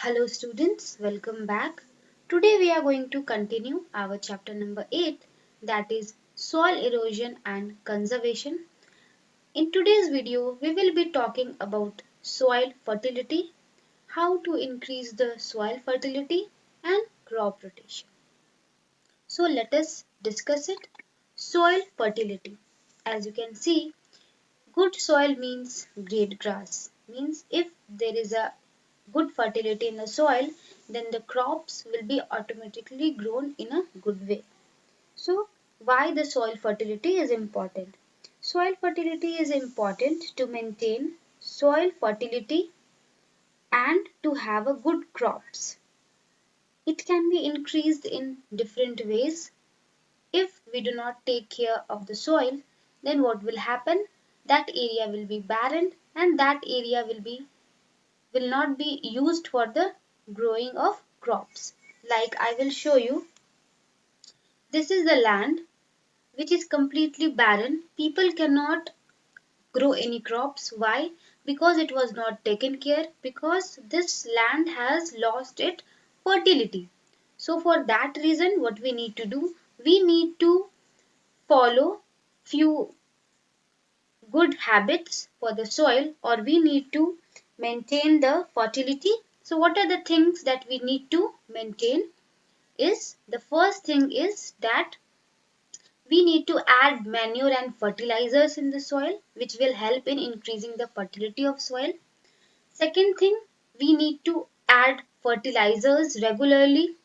Hello students, welcome back. Today we are going to continue our chapter number 8, that is soil erosion and conservation. In today's video we will be talking about soil fertility, how to increase the soil fertility and crop rotation. So let us discuss it. Soil fertility. As you can see, good soil means great grass. Means if there is a good fertility in the soil, then the crops will be automatically grown in a good way. So, why the soil fertility is important? Soil fertility is important to maintain soil fertility and to have a good crops. It can be increased in different ways. If we do not take care of the soil, then what will happen? That area will be barren and that area will not be used for the growing of crops. Like I will show you, this is the land which is completely barren. People cannot grow any crops. Why? Because it was not taken care, because this land has lost its fertility. So for that reason, what we need to do, we need to follow few good habits for the soil, or we need to maintain the fertility. So what are the things that we need to maintain? Is the first thing is that we need to add manure and fertilizers in the soil, which will help in increasing the fertility of soil. Second thing, we need to add fertilizers regularly,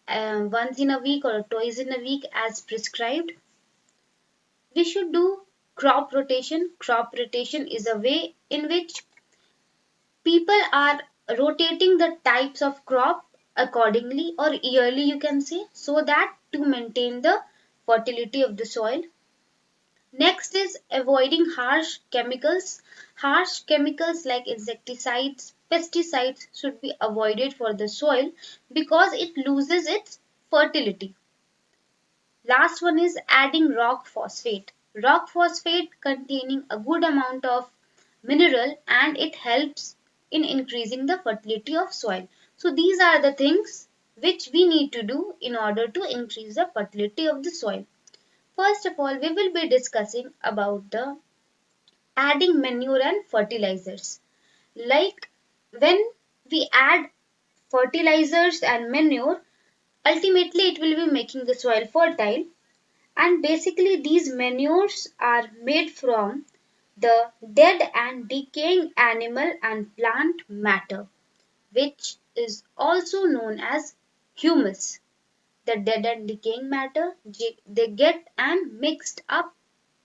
once in a week or twice in a week as prescribed. We should do crop rotation. Crop rotation is a way in which people are rotating the types of crop accordingly, or yearly you can say, so that to maintain the fertility of the soil. Next is avoiding harsh chemicals. Harsh chemicals like insecticides, pesticides should be avoided for the soil because it loses its fertility. Last one is adding rock phosphate. Rock phosphate containing a good amount of mineral, and it helps in increasing the fertility of soil. So these are the things which we need to do in order to increase the fertility of the soil. First of all, we will be discussing about the adding manure and fertilizers. Like when we add fertilizers and manure, ultimately it will be making the soil fertile, and basically these manures are made from the dead and decaying animal and plant matter, which is also known as humus. The dead and decaying matter, they get and mixed up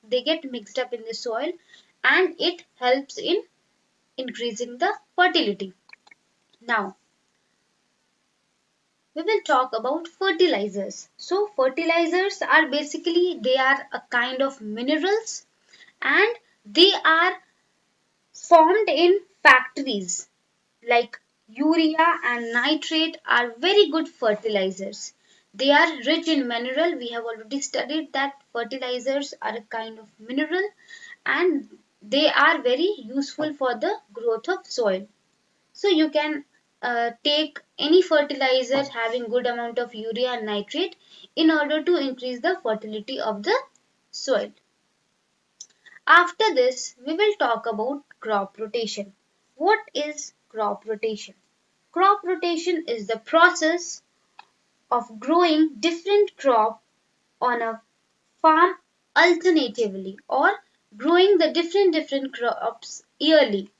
they get mixed up in the soil, and it helps in increasing the fertility. Now we will talk about fertilizers. So fertilizers are basically, they are a kind of minerals, and they are formed in factories. Like urea and nitrate are very good fertilizers. They are rich in mineral. We have already studied that fertilizers are a kind of mineral, and they are very useful for the growth of soil. So you can take any fertilizer having good amount of urea and nitrate in order to increase the fertility of the soil. After this, we will talk about crop rotation. What is crop rotation? Crop rotation is the process of growing different crop on a farm alternatively, or growing the different crops yearly.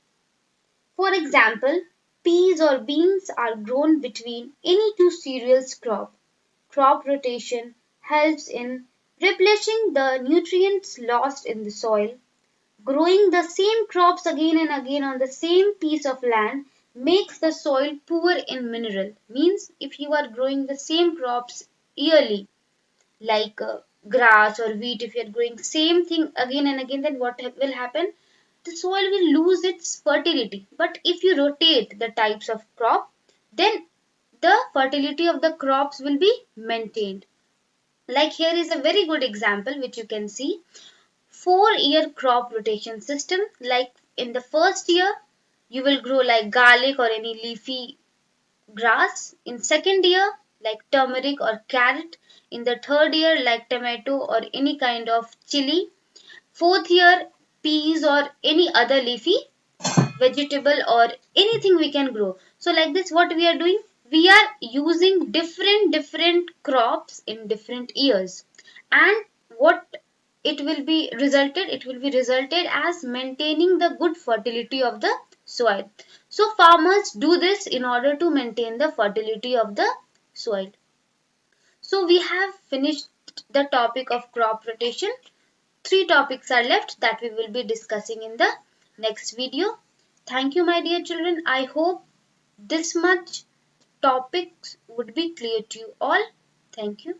For example, peas or beans are grown between any two cereals crop. Crop rotation helps in replenishing the nutrients lost in the soil. Growing the same crops again and again on the same piece of land makes the soil poor in mineral. Means if you are growing the same crops yearly, like grass or wheat, if you are growing same thing again and again, then what will happen? The soil will lose its fertility. But if you rotate the types of crop, then the fertility of the crops will be maintained. Like here is a very good example which you can see. 4-year crop rotation system. Like in the first year, you will grow like garlic or any leafy grass, in second year like turmeric or carrot, in the third year like tomato or any kind of chili, fourth year peas or any other leafy vegetable or anything we can grow. So like this what we are doing, we are using different crops in different years, and what it will be resulted as maintaining the good fertility of the soil. So farmers do this in order to maintain the fertility of the soil. So we have finished the topic of crop rotation. Three topics are left that we will be discussing in the next video. Thank you, my dear children. I hope this much topics would be clear to you all. Thank you.